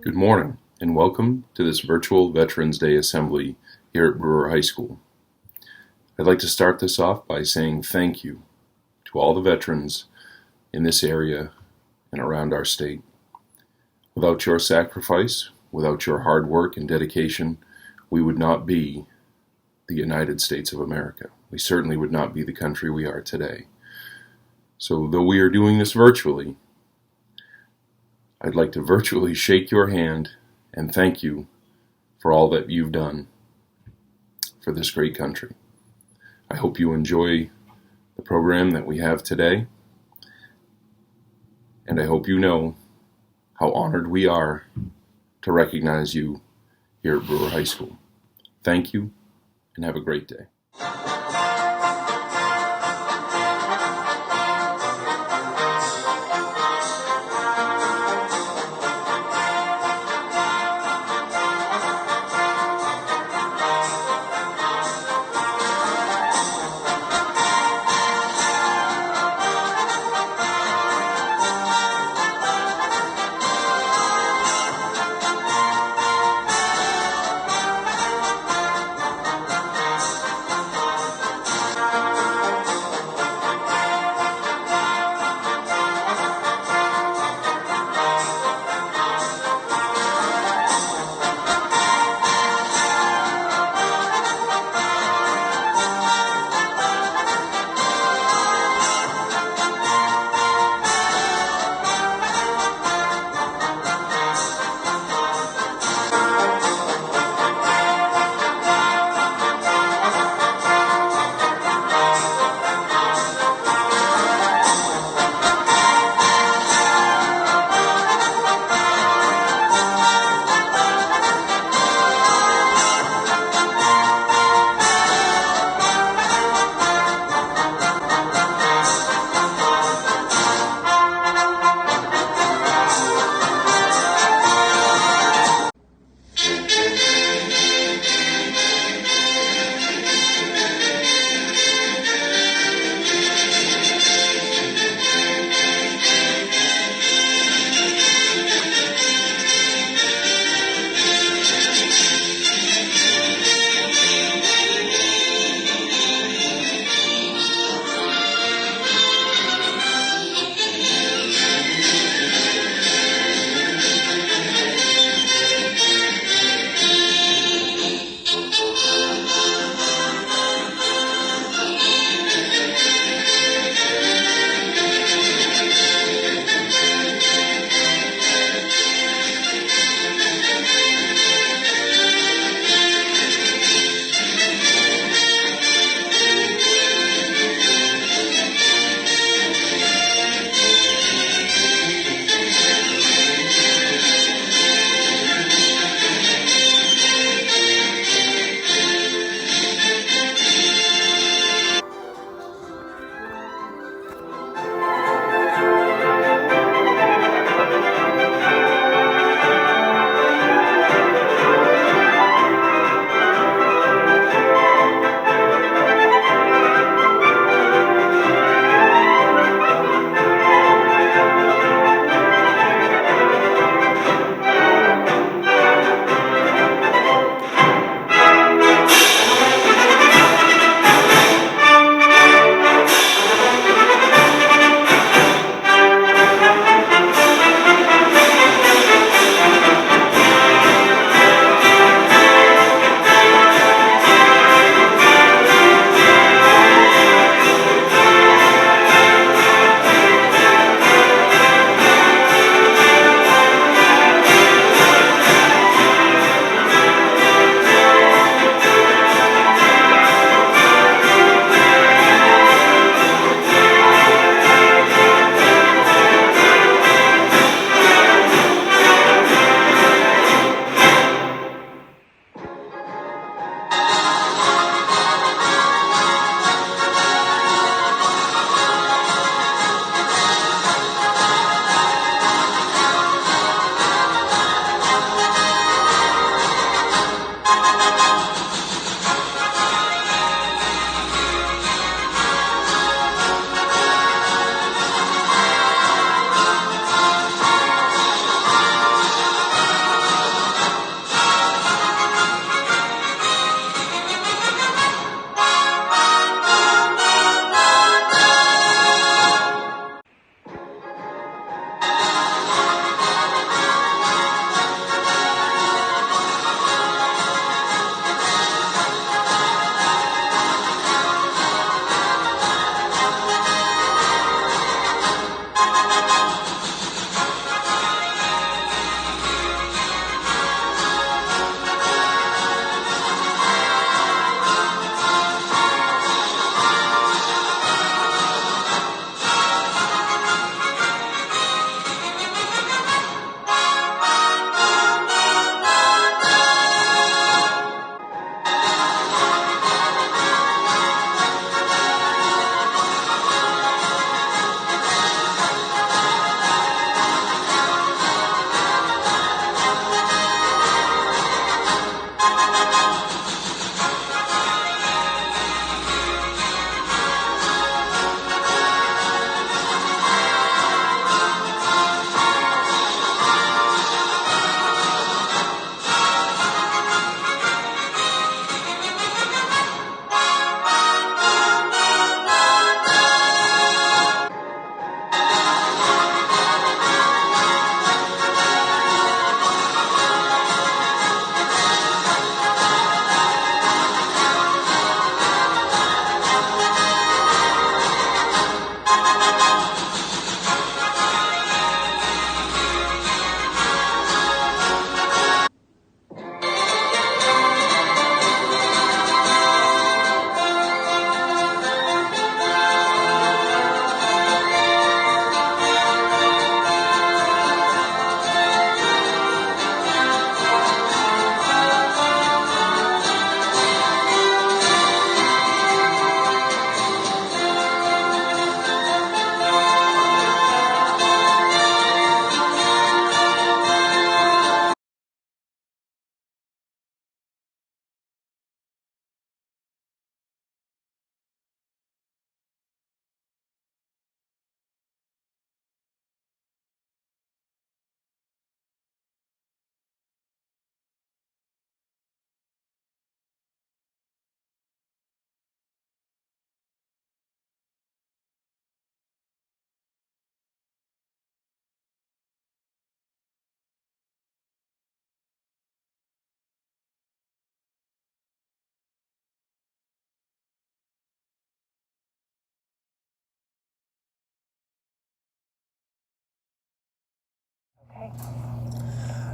Good morning, and welcome to this virtual Veterans Day Assembly here at Brewer High School. I'd like to start this off by saying thank you to all the veterans in this area and around our state. Without your sacrifice, without your hard work and dedication, we would not be the United States of America. We certainly would not be the country we are today. So though we are doing this virtually, I'd like to virtually shake your hand and thank you for all that you've done for this great country. I hope you enjoy the program that we have today, and I hope you know how honored we are to recognize you here at Brewer High School. Thank you, and have a great day.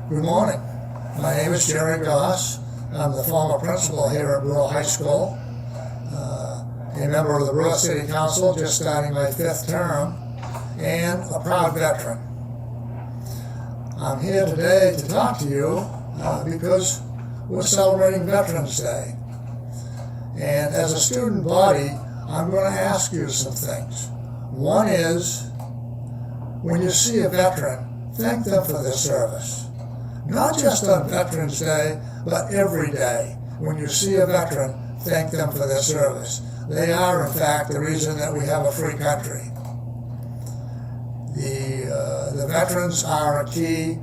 Good morning. My name is Jerry Goss. I'm the former principal here at Brewer High School, a member of the Brewer City Council, just starting my 5th term, and a proud veteran. I'm here today to talk to you because we're celebrating Veterans Day. And as a student body, I'm going to ask you some things. One is, when you see a veteran, thank them for their service. Not just on Veterans Day, but every day. When you see a veteran, thank them for their service. They are, in fact, the reason that we have a free country. The veterans are a key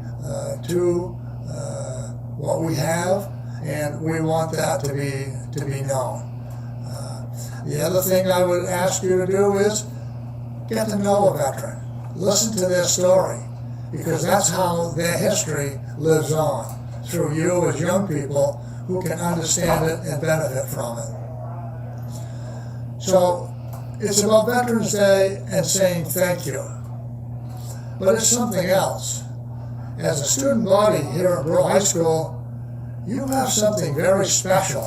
to what we have, and we want that to be known. The other thing I would ask you to do is get to know a veteran. Listen to their story, because that's how their history lives on, through you as young people who can understand it and benefit from it. So it's about Veterans Day and saying thank you. But it's something else. As a student body here at Brewer High School, you have something very special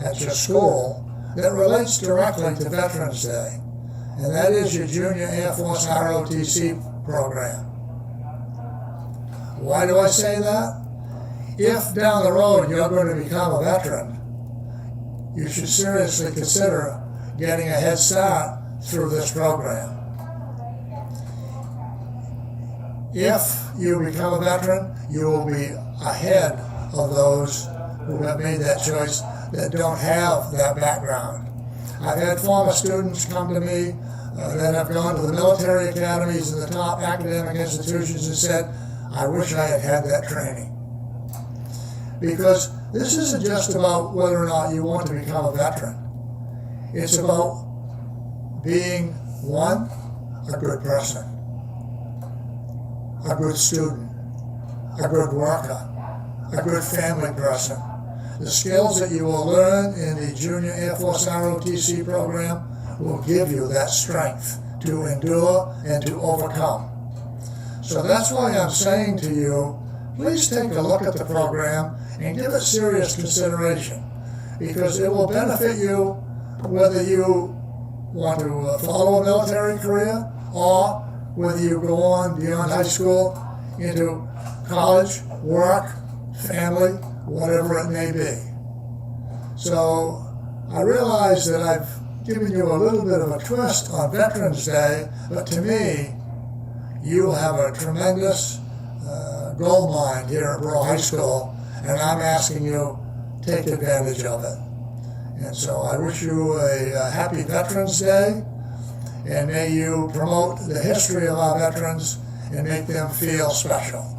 at your school that relates directly to Veterans Day, and that is your Junior Air Force JROTC program. Why do I say that? If down the road you're going to become a veteran, you should seriously consider getting a head start through this program. If you become a veteran, you will be ahead of those who have made that choice that don't have that background. I've had former students come to me that have gone to the military academies and the top academic institutions and said, I wish I had had that training. Because this isn't just about whether or not you want to become a veteran. It's about being, one, a good person, a good student, a good worker, a good family person. The skills that you will learn in the Junior Air Force ROTC program will give you that strength to endure and to overcome. So that's why I'm saying to you, please take a look at the program and give it serious consideration, because it will benefit you whether you want to follow a military career or whether you go on beyond high school into college, work, family, whatever it may be. So I realize that I've given you a little bit of a twist on Veterans Day, but to me, you have a tremendous gold mine here at Brewer High School, and I'm asking you to take advantage of it. And so I wish you a happy Veterans Day, and may you promote the history of our veterans and make them feel special.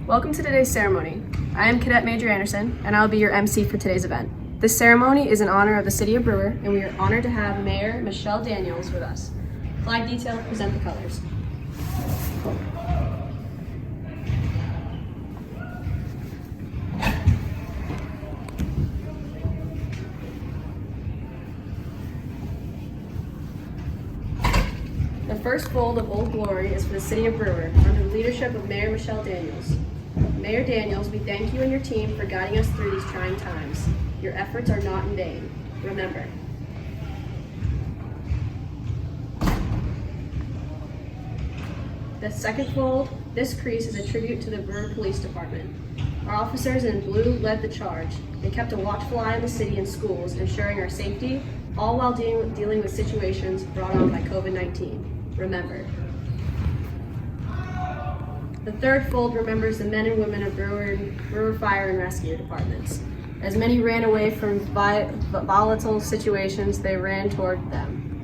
Welcome to today's ceremony. I am Cadet Major Anderson, and I'll be your MC for today's event. This ceremony is in honor of the City of Brewer, and we are honored to have Mayor Michelle Daniels with us. Flag detail, present the colors. The first fold of Old Glory is for the City of Brewer, under the leadership of Mayor Michelle Daniels. Mayor Daniels, we thank you and your team for guiding us through these trying times. Your efforts are not in vain. Remember. The second fold, this crease is a tribute to the Brewer Police Department. Our officers in blue led the charge. They kept a watchful eye on the city and schools, ensuring our safety, all while dealing with situations brought on by COVID-19. Remember. The third fold remembers the men and women of Brewer Fire and Rescue Departments. As many ran away from volatile situations, they ran toward them.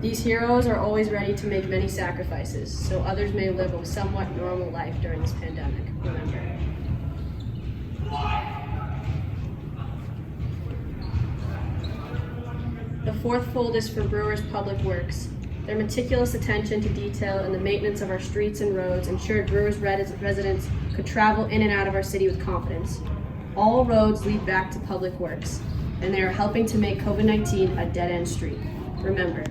These heroes are always ready to make many sacrifices, so others may live a somewhat normal life during this pandemic. Remember. The fourth fold is for Brewer's Public Works. Their meticulous attention to detail and the maintenance of our streets and roads ensured Brewer's residents could travel in and out of our city with confidence. All roads lead back to Public Works, and they are helping to make COVID-19 a dead-end street. Remember.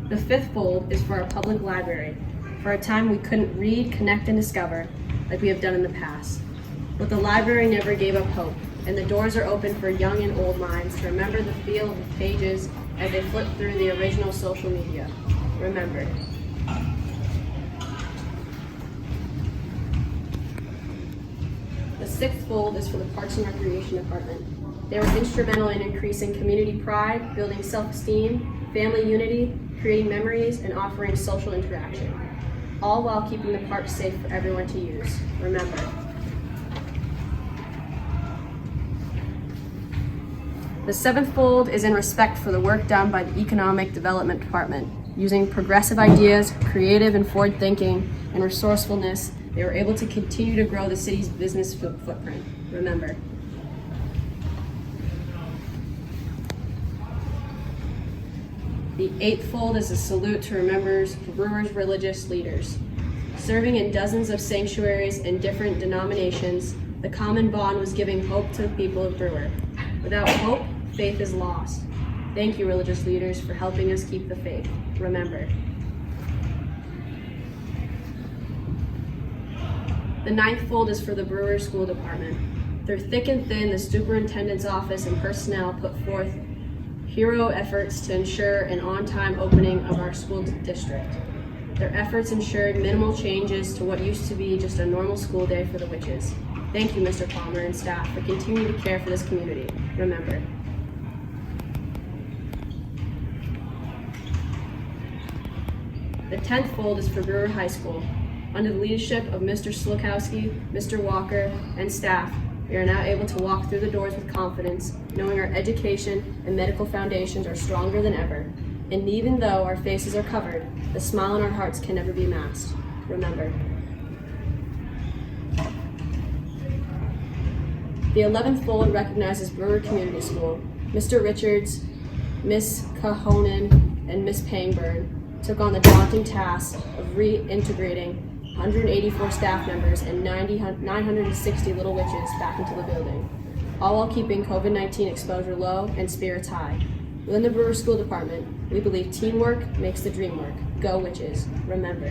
The fifth fold is for our public library. For a time we couldn't read, connect, and discover like we have done in the past. But the library never gave up hope, and the doors are open for young and old minds to remember the feel of the pages as they flip through the original social media. Remember. The sixth fold is for the Parks and Recreation Department. They were instrumental in increasing community pride, building self-esteem, family unity, creating memories, and offering social interaction, all while keeping the park safe for everyone to use. Remember. The seventh fold is in respect for the work done by the Economic Development Department. Using progressive ideas, creative and forward thinking, and resourcefulness, they were able to continue to grow the city's business footprint. Remember. The eighth fold is a salute to Brewer's religious leaders. Serving in dozens of sanctuaries and different denominations, the common bond was giving hope to the people of Brewer. Without hope, faith is lost. Thank you, religious leaders, for helping us keep the faith. Remember. The ninth fold is for the Brewer School Department. Through thick and thin, the superintendent's office and personnel put forth hero efforts to ensure an on-time opening of our school district. Their efforts ensured minimal changes to what used to be just a normal school day for the witches. Thank you, Mr. Palmer and staff, for continuing to care for this community. Remember. The 10th fold is for Brewer High School. Under the leadership of Mr. Slukowski, Mr. Walker, and staff, we are now able to walk through the doors with confidence, knowing our education and medical foundations are stronger than ever. And even though our faces are covered, the smile in our hearts can never be masked. Remember. The 11th fold recognizes Brewer Community School. Mr. Richards, Miss Cahonen, and Miss Pangburn took on the daunting task of reintegrating 184 staff members and 960 little witches back into the building, all while keeping COVID-19 exposure low and spirits high. Within the Brewer School Department, we believe teamwork makes the dream work. Go witches. Remember.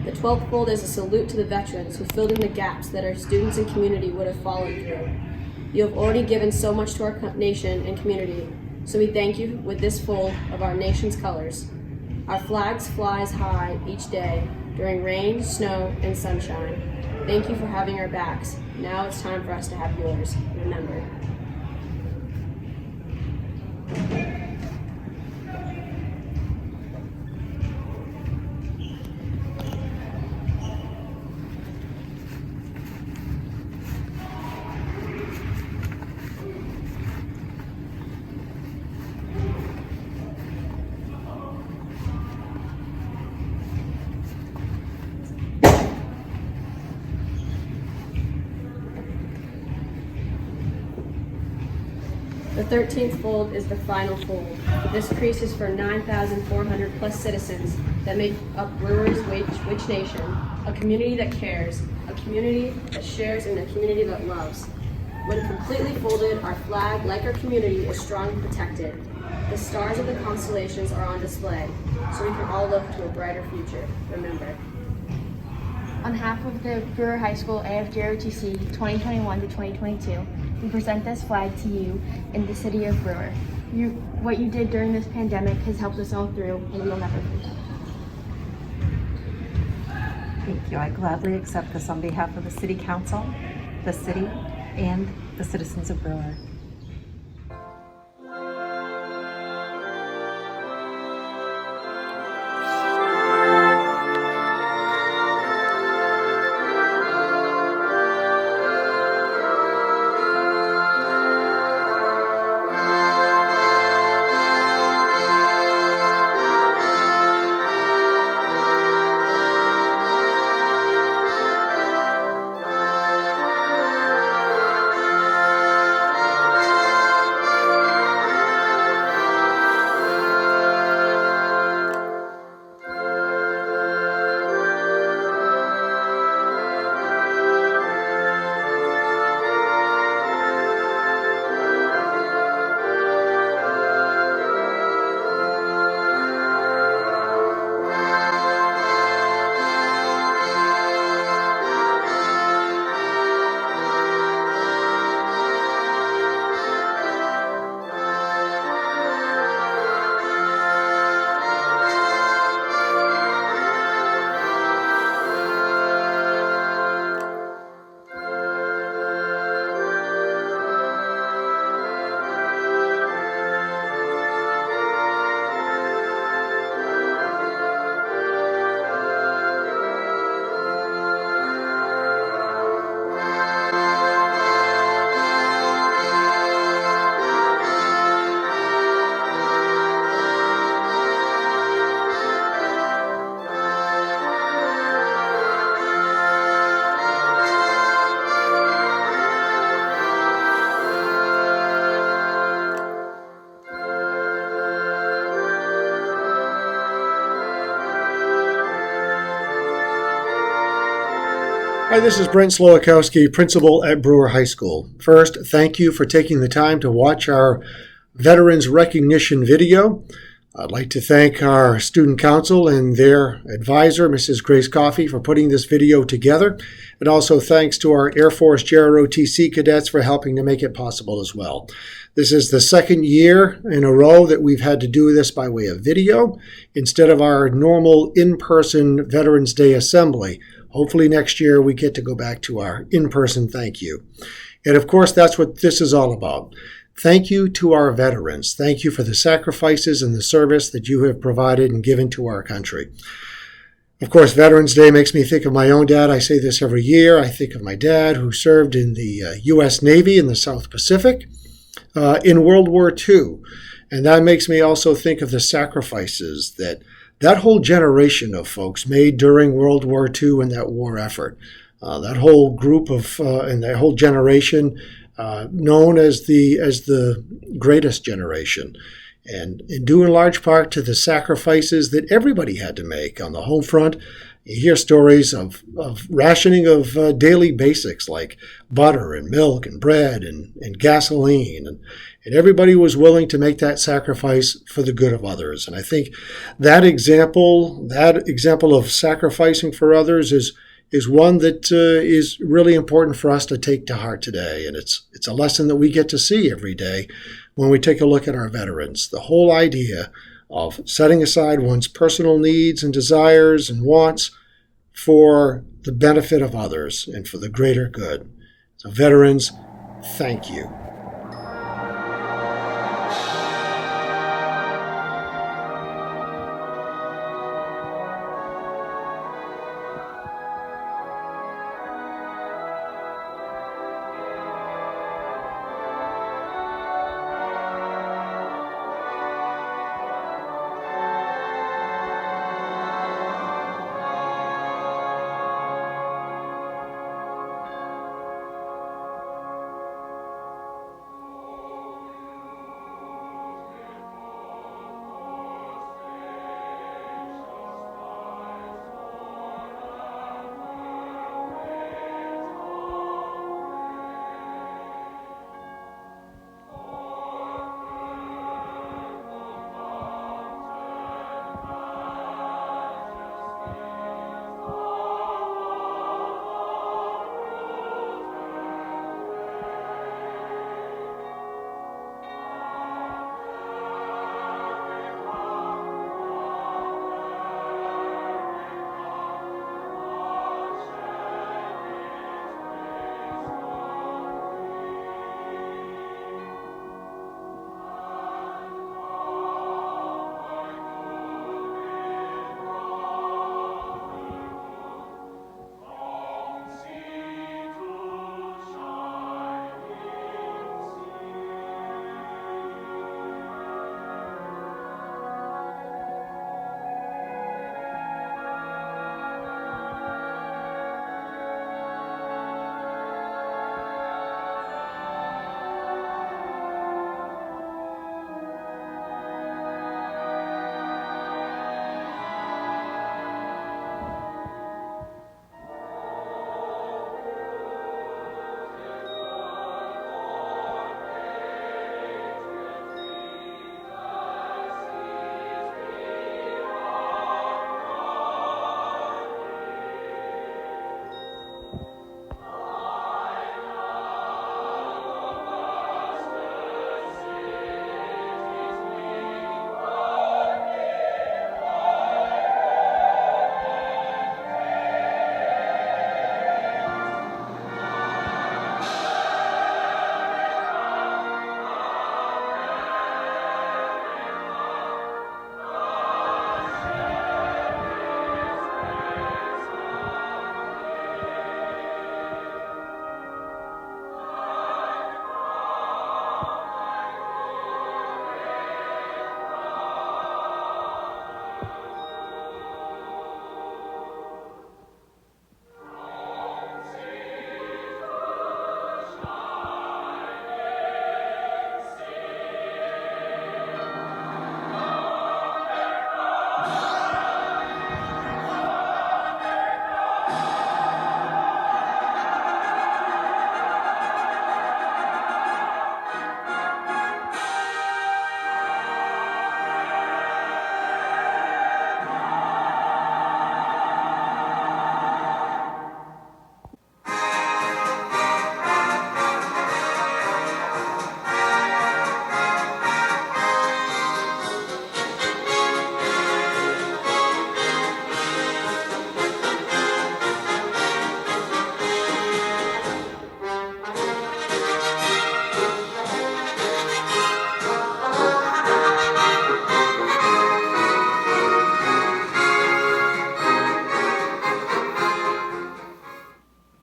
The 12th fold is a salute to the veterans who filled in the gaps that our students and community would have fallen through. You have already given so much to our nation and community, so we thank you with this fold of our nation's colors. Our flags flies high each day during rain, snow, and sunshine. Thank you for having our backs. Now it's time for us to have yours. Remember. The 13th fold is the final fold. This crease is for 9,400 plus citizens that make up Brewer's Witch Nation, a community that cares, a community that shares, and a community that loves. When completely folded, our flag, like our community, is strong and protected. The stars of the constellations are on display, so we can all look to a brighter future. Remember. On behalf of the Brewer High School AF JROTC 2021 to 2022, we present this flag to you in the city of Brewer. What you did during this pandemic has helped us all through, and we'll never forget. Thank you. I gladly accept this on behalf of the City Council, the city, and the citizens of Brewer. Hi, this is Brent Slowakowski, principal at Brewer High School. First, thank you for taking the time to watch our Veterans Recognition video. I'd like to thank our student council and their advisor, Mrs. Grace Coffey, for putting this video together. And also thanks to our Air Force JROTC cadets for helping to make it possible as well. This is the second year in a row that we've had to do this by way of video instead of our normal in-person Veterans Day assembly. Hopefully next year we get to go back to our in-person thank you. And of course, that's what this is all about. Thank you to our veterans. Thank you for the sacrifices and the service that you have provided and given to our country. Of course, Veterans Day makes me think of my own dad. I say this every year. I think of my dad who served in the U.S. Navy in the South Pacific in World War II. And that makes me also think of the sacrifices that whole generation of folks made during World War II and that war effort. That whole group of and that whole generation known as the greatest generation, and due in large part to the sacrifices that everybody had to make on the home front. You hear stories of rationing of daily basics like butter and milk and bread and gasoline, and everybody was willing to make that sacrifice for the good of others. And I think that example of sacrificing for others is one that is really important for us to take to heart today. And it's a lesson that we get to see every day when we take a look at our veterans. The whole idea of setting aside one's personal needs and desires and wants for the benefit of others and for the greater good. So veterans, thank you.